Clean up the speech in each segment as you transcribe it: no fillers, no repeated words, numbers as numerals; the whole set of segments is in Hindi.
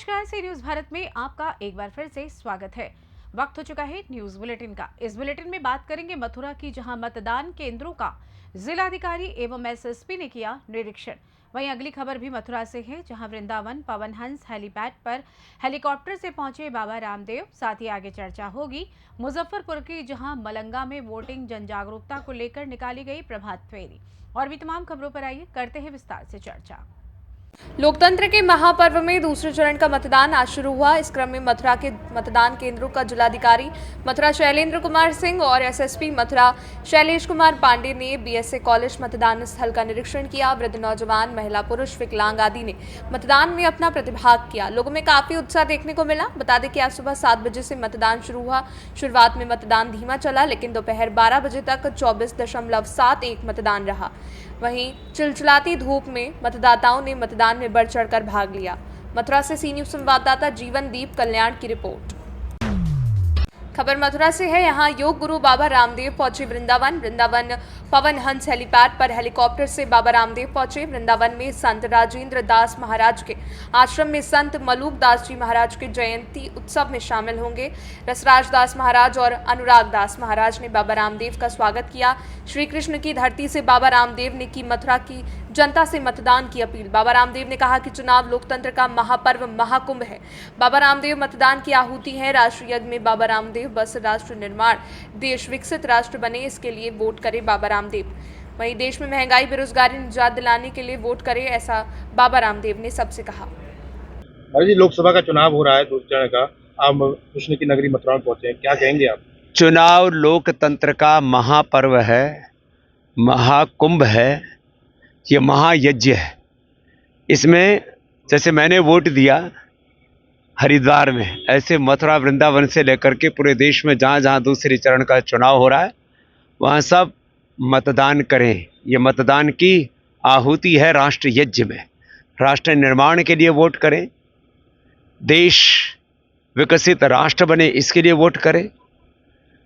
नमस्कार, सी न्यूज भारत में आपका एक बार फिर से स्वागत है। वक्त हो चुका है न्यूज बुलेटिन का। इस बुलेटिन में बात करेंगे मथुरा की, जहां मतदान केंद्रों का जिलाधिकारी एवं एसएसपी ने किया निरीक्षण। वहीं अगली खबर भी मथुरा से है, जहां वृंदावन पवन हंस हेलीपैड पर हेलीकॉप्टर से पहुंचे बाबा रामदेव। साथ ही आगे चर्चा होगी मुजफ्फरपुर की, जहां मलंगा में वोटिंग जन जागरूकता को लेकर निकाली गई प्रभात फेरी। और भी तमाम खबरों पर आइए करते हैं विस्तार से चर्चा। लोकतंत्र के महापर्व में दूसरे चरण का मतदान आज शुरू हुआ। इस क्रम में मथुरा के मतदान केंद्रों का जिलाधिकारी मथुरा शैलेंद्र कुमार सिंह और एसएसपी मथुरा शैलेश कुमार पांडे ने बीएसए कॉलेज मतदान स्थल का निरीक्षण किया। वृद्ध, नौजवान, महिला, पुरुष, विकलांग आदि ने मतदान में अपना प्रतिभाग किया। लोगों में काफी उत्साह देखने को मिला। बता दें कि आज सुबह 7 बजे से मतदान शुरू हुआ। शुरुआत में मतदान धीमा चला, लेकिन दोपहर 12 बजे तक 24.71 मतदान रहा। वहीं चिलचिलाती धूप में मतदाताओं ने मतदान में बढ़ चढ़कर भाग लिया। मथुरा से सी न्यूज संवाददाता जीवनदीप कल्याण की रिपोर्ट। खबर मथुरा से है। यहाँ योग गुरु बाबा रामदेव पहुंचे वृंदावन पवन हंस हेलीपैड पर हेलीकॉप्टर से बाबा रामदेव पहुंचे। वृंदावन में संत राजेंद्र दास महाराज के आश्रम में संत मलूक दास जी महाराज के जयंती उत्सव में शामिल होंगे। रसराज दास महाराज और अनुराग दास महाराज ने बाबा रामदेव का स्वागत किया। श्री कृष्ण की धरती से बाबा रामदेव ने की मथुरा की जनता से मतदान की अपील। बाबा रामदेव ने कहा कि चुनाव लोकतंत्र का महापर्व महाकुंभ है। बाबा रामदेव मतदान की आहुति है। राष्ट्रीय यज्ञ में बाबा रामदेव बस राष्ट्र निर्माण, देश विकसित राष्ट्र बने, इसके लिए वोट करे बाबा रामदेव। वहीं देश में महंगाई, बेरोजगारी निजात दिलाने के लिए वोट करे, ऐसा बाबा रामदेव ने सबसे कहा। जी, लोकसभा का चुनाव हो रहा है दूसरे चरण का, आप कृष्ण की नगरी मथुरा में पहुंचे हैं, क्या कहेंगे आप? चुनाव लोकतंत्र का महापर्व है, महाकुंभ है, ये महायज्ञ है। इसमें जैसे मैंने वोट दिया हरिद्वार में, ऐसे मथुरा वृंदावन से लेकर के पूरे देश में जहाँ जहाँ दूसरे चरण का चुनाव हो रहा है वहाँ सब मतदान करें। ये मतदान की आहुति है राष्ट्र यज्ञ में। राष्ट्र निर्माण के लिए वोट करें, देश विकसित राष्ट्र बने, इसके लिए वोट करें।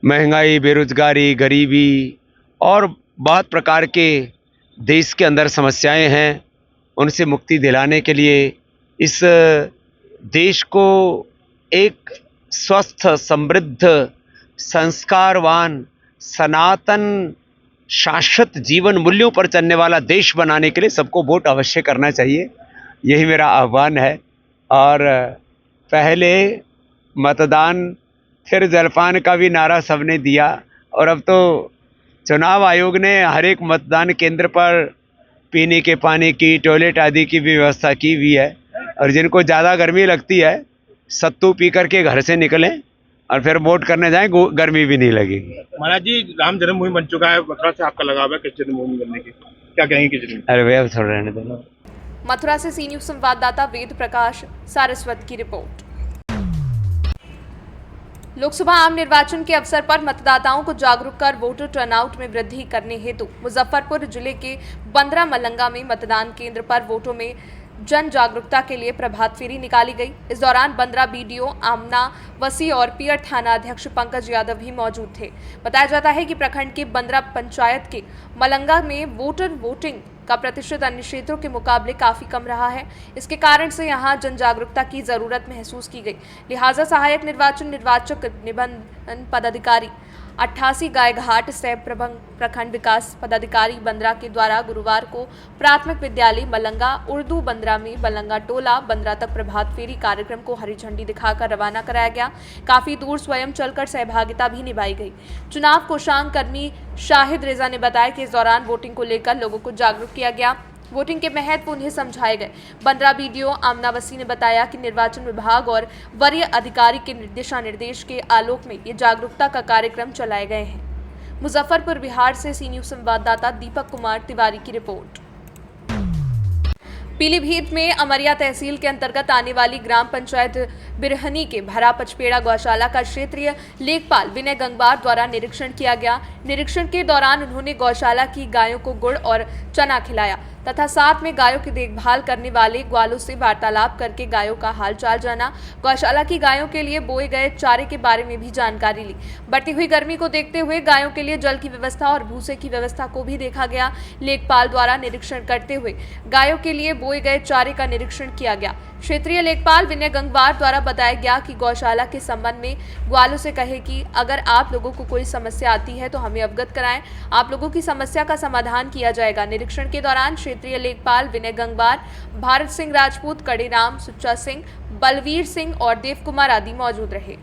महंगाई, बेरोजगारी, गरीबी और बहुत प्रकार के देश के अंदर समस्याएं हैं, उनसे मुक्ति दिलाने के लिए, इस देश को एक स्वस्थ, समृद्ध, संस्कारवान, सनातन, शाश्वत जीवन मूल्यों पर चलने वाला देश बनाने के लिए सबको वोट अवश्य करना चाहिए। यही मेरा आह्वान है। और पहले मतदान फिर जलपान का भी नारा सबने दिया, और अब तो चुनाव आयोग ने हर एक मतदान केंद्र पर पीने के पानी की, टॉयलेट आदि की भी व्यवस्था की हुई है। और जिनको ज़्यादा गर्मी लगती है, सत्तू पी करके घर से निकलें और फिर वोट करने जाएं, गर्मी भी नहीं लगेगी। महाराज जी, राम जन्मभूमि बन चुका है, मथुरा से आपका लगाव है किस जन्मभूमि बनने की, क्या कहेंगे किस जन्मभूमि? अरे भैया थोड़ा रहने दो। मथुरा से सी न्यूज संवाददाता वेद प्रकाश सारस्वत की रिपोर्ट। लोकसभा आम निर्वाचन के अवसर पर मतदाताओं को जागरूक कर वोटर टर्नआउट में वृद्धि करने हेतु मुजफ्फरपुर जिले के बंदरा मलंगा में मतदान केंद्र पर वोटों में जन जागरूकता के लिए प्रभात फेरी निकाली गई। इस दौरान बंदरा बीडीओ आमना वसी और पियर थाना अध्यक्ष पंकज यादव भी मौजूद थे। बताया जाता है कि प्रखंड के बंदरा पंचायत के मलंगा में वोटिंग का प्रतिशत अन्य क्षेत्रों के मुकाबले काफी कम रहा है। इसके कारण से यहां जन जागरूकता की जरूरत महसूस की गई। लिहाजा सहायक निर्वाचक निबंधन पदाधिकारी 88 गायघाट सह प्रखंड विकास पदाधिकारी बंदरा के द्वारा गुरुवार को प्राथमिक विद्यालय मलंगा उर्दू बंदरा में मलंगा टोला बंदरा तक प्रभात फेरी कार्यक्रम को हरी झंडी दिखाकर रवाना कराया गया। काफी दूर स्वयं चलकर सहभागिता भी निभाई गई। चुनाव कोषांग कर्मी शाहिद रेजा ने बताया कि इस दौरान वोटिंग को लेकर लोगों को जागरूक किया गया। वोटिंग के महत्व उन्हें समझाए गए। बंदरा बीडीओ आमनावसी ने बताया कि निर्वाचन विभाग और वरीय अधिकारी के दिशा निर्देश के आलोक में ये जागरूकता का कार्यक्रम चलाए गए हैं। मुजफ्फरपुर बिहार से सी न्यूज संवाददाता दीपक कुमार तिवारी की रिपोर्ट। पीलीभीत में अमरिया तहसील के अंतर्गत आने वाली ग्राम पंचायत बिरहनी के भरा पचपेड़ा गौशाला का क्षेत्रीय लेखपाल विनय गंगवार द्वारा निरीक्षण किया गया। निरीक्षण के दौरान उन्होंने गौशाला की गायों को गुड़ और चना खिलाया। तथा साथ में गायों की देखभाल करने वाले ग्वालों से वार्तालाप करके गायों का हालचाल जाना, गौशाला की गायों के लिए बोए गए चारे के बारे में भी जानकारी ली। बढ़ती हुई गर्मी को देखते हुए गायों के लिए जल की व्यवस्था और भूसे की व्यवस्था को भी देखा गया। लेखपाल द्वारा निरीक्षण करते हुए गायों के लिए बोए गए चारे का निरीक्षण किया गया। क्षेत्रीय लेखपाल विनय गंगवार द्वारा बताया गया कि गौशाला के संबंध में ग्वालों से कहे कि अगर आप लोगों को कोई समस्या आती है तो हमें अवगत कराएं, आप लोगों की समस्या का समाधान किया जाएगा। निरीक्षण के दौरान क्षेत्रीय लेखपाल विनय गंगवार, भारत सिंह राजपूत, कड़ेराम, सुच्चा सिंह, बलवीर सिंह और देव कुमार आदि मौजूद रहे।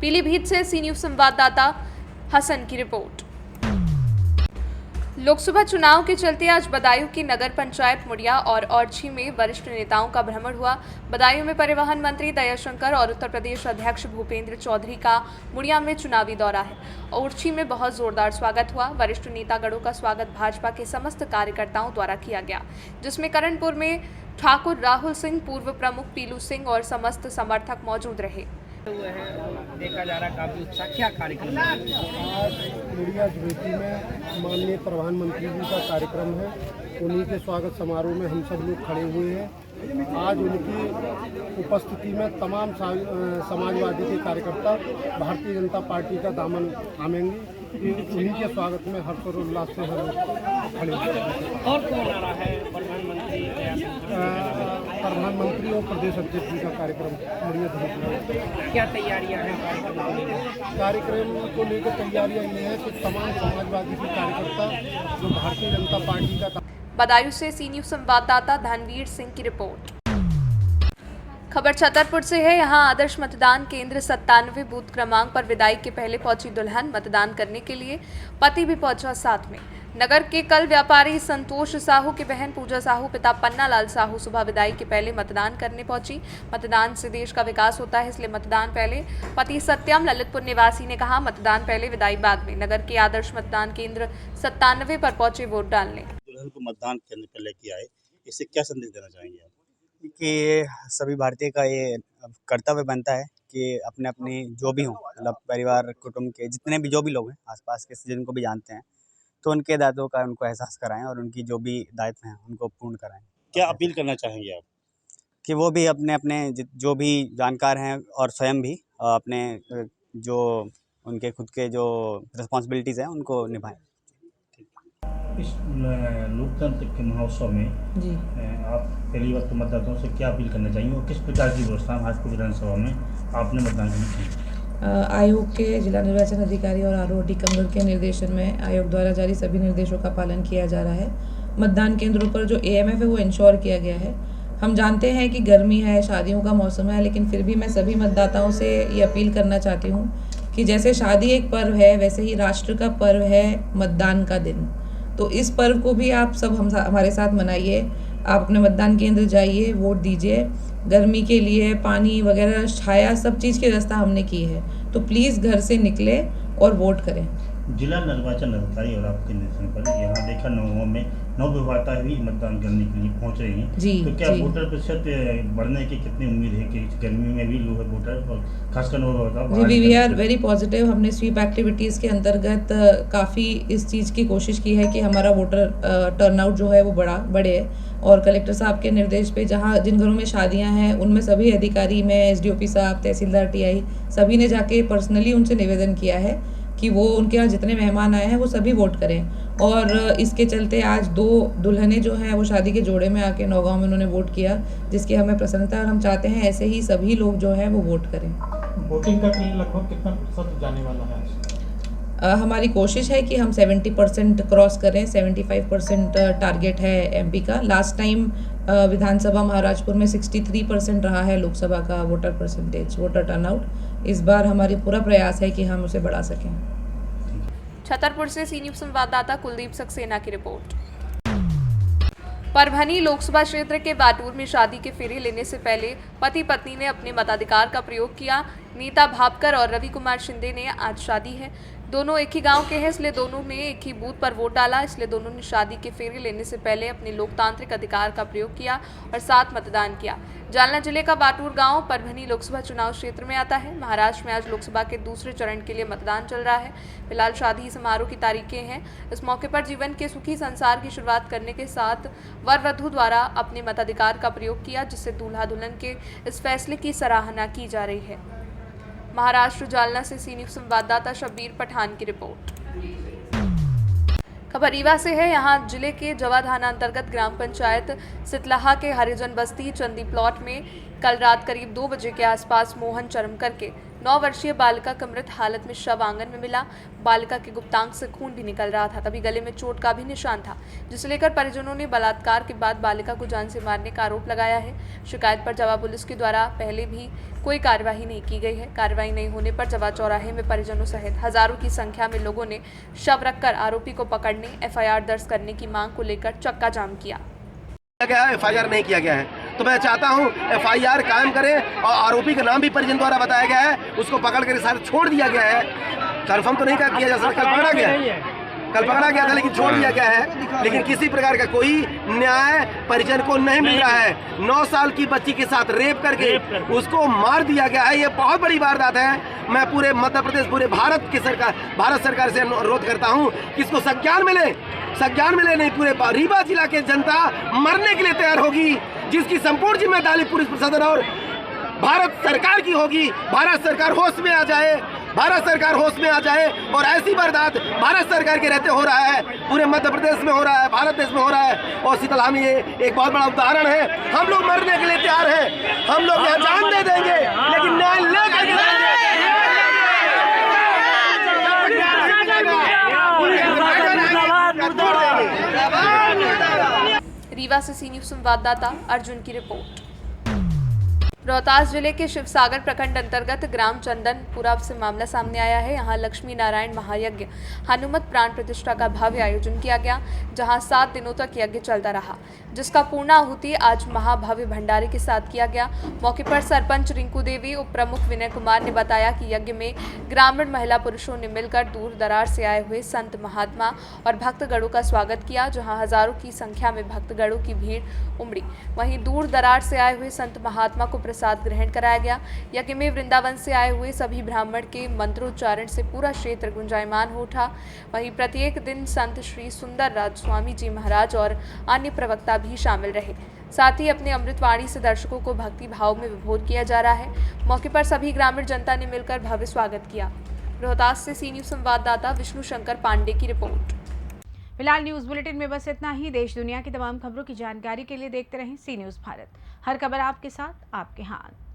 पीलीभीत से सी न्यूज संवाददाता हसन की रिपोर्ट। लोकसभा चुनाव के चलते आज बदायूं की नगर पंचायत मुड़िया और औरछी में वरिष्ठ नेताओं का भ्रमण हुआ। बदायूं में परिवहन मंत्री दयाशंकर और उत्तर प्रदेश अध्यक्ष भूपेंद्र चौधरी का मुड़िया में चुनावी दौरा है। औरछी में बहुत जोरदार स्वागत हुआ। वरिष्ठ नेतागणों का स्वागत भाजपा के समस्त कार्यकर्ताओं द्वारा किया गया, जिसमें करणपुर में ठाकुर राहुल सिंह, पूर्व प्रमुख पीलू सिंह और समस्त समर्थक मौजूद रहे। देखा जा रहा है काफी उत्साह, क्या कार्यक्रम है? आज मुड़िया ज्योति में माननीय प्रधानमंत्री जी का कार्यक्रम है। उन्हीं के स्वागत समारोह में हम सब लोग खड़े हुए हैं। आज उनकी उपस्थिति में तमाम समाजवादी के कार्यकर्ता भारतीय जनता पार्टी का दामन थामेंगे। उन्हीं के स्वागत में हर्षोल्लास से हम खड़े हुए हैं। और कौन आ रहा है? प्रधानमंत्री और प्रदेश अध्यक्ष जी का कार्यक्रम मुड़िया ज्योति। क्या तैयारियां हैं कार्यक्रम को लेकर? तैयारियां ये है कि तमाम समाजवादी के कार्यकर्ता जो भारतीय जनता पार्टी का। बदायूं से सी न्यूज संवाददाता धनवीर सिंह की रिपोर्ट। खबर छतरपुर से है। यहां आदर्श मतदान केंद्र 97 बूथ क्रमांक पर विदाई के पहले पहुंची दुल्हन मतदान करने के लिए पति भी पहुंचा साथ में। नगर के कल व्यापारी संतोष साहू की बहन पूजा साहू, पिता पन्ना लाल साहू सुबह विदाई के पहले मतदान करने पहुंची। मतदान से देश का विकास होता है, इसलिए मतदान पहले। पति सत्यम ललितपुर निवासी ने कहा, मतदान पहले विदाई बाद में। नगर के आदर्श मतदान केंद्र 97 पर पहुंचे वोट डालने। दुल्हन को मतदान करने पर लेके आए, इससे क्या संदेश देना चाहेंगे आप? कि सभी भारतीय का ये कर्तव्य बनता है कि अपने अपने जो भी हों, मतलब परिवार कुटुंब के जितने भी जो भी लोग हैं आसपास के, जिनको भी जानते हैं, तो उनके दायित्वों का उनको एहसास कराएं और उनकी जो भी दायित्व हैं उनको पूर्ण कराएं। क्या अपील करना चाहेंगे आप? कि वो भी अपने अपने जो भी जानकार हैं और स्वयं भी अपने जो उनके खुद के जो रिस्पॉन्सिबिलिटीज़ हैं उनको निभाएं। इस लोकतंत्र के महोत्सव में जी आप पहली बार तो मतदाताओं से क्या अपील करना चाहिए और किस प्रकार की व्यवस्था हाजीपुर विधानसभा में आपने मतदान करनी चाहिए? आयोग के जिला निर्वाचन अधिकारी और आरओ टीकमगढ़ के निर्देशन में आयोग द्वारा जारी सभी निर्देशों का पालन किया जा रहा है। मतदान केंद्रों पर जो एएमएफ है वो इंश्योर किया गया है। हम जानते हैं कि गर्मी है, शादियों का मौसम है, लेकिन फिर भी मैं सभी मतदाताओं से ये अपील करना चाहती हूँ कि जैसे शादी एक पर्व है, वैसे ही राष्ट्र का पर्व है मतदान का दिन। तो इस पर्व को भी आप सब हमारे साथ मनाइए। आप अपने मतदान केंद्र जाइए, वोट दीजिए। गर्मी के लिए पानी वगैरह, छाया, सब चीज़ की व्यवस्था हमने की है, तो प्लीज़ घर से निकले और वोट करें। जिला निर्वाचन अधिकारी और आपके निर्देशन पर यहाँ देखा नौ में नवविवाहिता भी मतदान करने के लिए पहुँच रही हैं। जी, तो क्या जी। वोटर प्रतिशत बढ़ने की कितनी उम्मीद है कि गर्मी में भी लोग वोटर और खासकर नवविवाहिता? जी, वी आर वेरी पॉजिटिव। हमने स्वीप एक्टिविटीज़ के अंतर्गत काफ़ी इस चीज़ की कोशिश की है कि हमारा वोटर टर्नआउट जो है वो बढ़े। और कलेक्टर साहब के निर्देश पे जहाँ जिन घरों में शादियां हैं उनमें सभी अधिकारी में एसडीओपी साहब, तहसीलदार, टीआई सभी ने जाके पर्सनली उनसे निवेदन किया है कि वो उनके यहाँ जितने मेहमान आए हैं वो सभी वोट करें। और इसके चलते आज 2 दुल्हनें जो हैं वो शादी के जोड़े में आके नौगांव में उन्होंने वोट किया, जिसकी हमें प्रसन्नता है। और हम चाहते हैं ऐसे ही सभी लोग जो हैं वो वोट करें। वोटिंग का लगभग कितना प्रतिशत जाने वाला है? हमारी कोशिश है कि हम 70% क्रॉस करें। 75% टारगेट है एमपी का। लास्ट टाइम विधानसभा महाराजपुर में 63% रहा है लोकसभा का वोटर परसेंटेज, वोटर टर्नआउट। इस बार हमारी पूरा प्रयास है कि हम उसे बढ़ा सकें। छतरपुर से सी न्यूज संवाददाता कुलदीप सक्सेना की रिपोर्ट। परभनी लोकसभा क्षेत्र के बाटूर में शादी के फेरे लेने से पहले पति पत्नी ने अपने मताधिकार का प्रयोग किया। नीता भापकर और रवि कुमार शिंदे ने आज शादी है। दोनों एक ही गांव के हैं, इसलिए दोनों ने एक ही बूथ पर वोट डाला। इसलिए दोनों ने शादी के फेरे लेने से पहले अपने लोकतांत्रिक अधिकार का प्रयोग किया और साथ मतदान किया। जालना जिले का बाटूर गांव परभनी लोकसभा चुनाव क्षेत्र में आता है। महाराष्ट्र में आज लोकसभा के दूसरे चरण के लिए मतदान चल रहा है। फिलहाल शादी समारोह की तारीखें हैं। इस मौके पर जीवन के सुखी संसार की शुरुआत करने के साथ वर वधू द्वारा अपने मताधिकार का प्रयोग किया, जिससे दूल्हा दुल्हन के इस फैसले की सराहना की जा रही है। महाराष्ट्र जालना से सी न्यूज़ संवाददाता शब्बीर पठान की रिपोर्ट। खबर रीवा से है। यहाँ जिले के जवा थाना अंतर्गत ग्राम पंचायत सितलाहा के हरिजन बस्ती चंदी प्लॉट में कल रात करीब 2 बजे के आसपास मोहन चरमकर के 9 वर्षीय बालिका का मृत हालत में शव आंगन में मिला। बालिका के गुप्तांग से खून भी निकल रहा था, तभी गले में चोट का भी निशान था, जिसे लेकर परिजनों ने बलात्कार के बाद बालिका को जान से मारने का आरोप लगाया है। शिकायत पर जवा पुलिस के द्वारा पहले भी कोई कार्यवाही नहीं की गई है। कार्यवाही नहीं होने पर जवा चौराहे में परिजनों सहित हजारों की संख्या में लोगों ने शव रखकर आरोपी को पकड़ने, एफआईआर दर्ज करने की मांग को लेकर चक्का जाम किया। एफआईआर नहीं किया गया है, तो मैं चाहता हूं एफआईआर कायम करें और आरोपी का नाम भी परिजन द्वारा बताया गया है, उसको पकड़ कर साथ छोड़ दिया गया है। कंफर्म तो नहीं किया जा सकता, कल पकड़ा गया था लेकिन छोड़ दिया गया है, लेकिन किसी प्रकार का कोई न्याय परिजन को नहीं मिल रहा है। 9 साल की बच्ची के साथ रेप करके उसको मार दिया गया है। ये बहुत बड़ी वारदात है। मैं पूरे मध्य प्रदेश, पूरे भारत सरकार से अनुरोध करता हूं कि इसको संज्ञान मिले नहीं पूरे रीवा जिला के जनता मरने के लिए तैयार होगी, जिसकी संपूर्ण जिम्मेदारी पुलिस प्रशासन और भारत सरकार की होगी। भारत सरकार होश में आ जाए और ऐसी वारदात भारत सरकार के रहते हो रहा है, पूरे मध्य प्रदेश में हो रहा है, भारत देश में हो रहा है। और शीतलहा में ये एक बहुत बड़ा उदाहरण है। हम लोग मरने के लिए तैयार हैं, हम लोग यहाँ जान दे देंगे, लेकिन न्याय लेकर के रीवा से सी न्यूज़ संवाददाता अर्जुन की रिपोर्ट। रोहतास जिले के शिवसागर प्रखंड अंतर्गत ग्राम चंदनपुरा से मामला सामने आया है। यहाँ लक्ष्मी नारायण महायज्ञ हनुमत प्राण प्रतिष्ठा का भव्य आयोजन किया गया, जहाँ 7 दिनों तक यज्ञ चलता रहा, जिसका पूर्णाहुति आज महाभव्य भंडारे के साथ किया गया। मौके पर सरपंच रिंकू देवी, उप प्रमुख विनय कुमार ने बताया कि यज्ञ में ग्रामीण महिला पुरुषों ने मिलकर दूर दरार से आए हुए संत महात्मा और भक्तगणों का स्वागत किया, जहाँ हजारों की संख्या में भक्तगणों की भीड़ उमड़ी। वहीं दूर दरार से आए हुए संत महात्मा को प्रसाद ग्रहण कराया गया। यज्ञ में वृंदावन से आए हुए सभी ब्राह्मण के मंत्रोच्चारण से पूरा क्षेत्र गुंजायमान हो उठा। वहीं प्रत्येक दिन संत श्री सुंदर राज स्वामी जी महाराज और अन्य प्रवक्ता भी शामिल रहे। साथ ही अपने अमृतवाणी से दर्शकों को भक्ति भाव में विभोर किया जा रहा है। मौके पर सभी ग्रामीण जनता ने मिलकर भव्य स्वागत किया। रोहतास से सी न्यूज़ संवाददाता विष्णु शंकर पांडे की रिपोर्ट। फिलहाल न्यूज़ बुलेटिन में बस इतना ही। देश दुनिया की तमाम खबरों की जानकारी के लिए देखते रहें सी न्यूज़ भारत। हर खबर आपके साथ, आपके हाथ।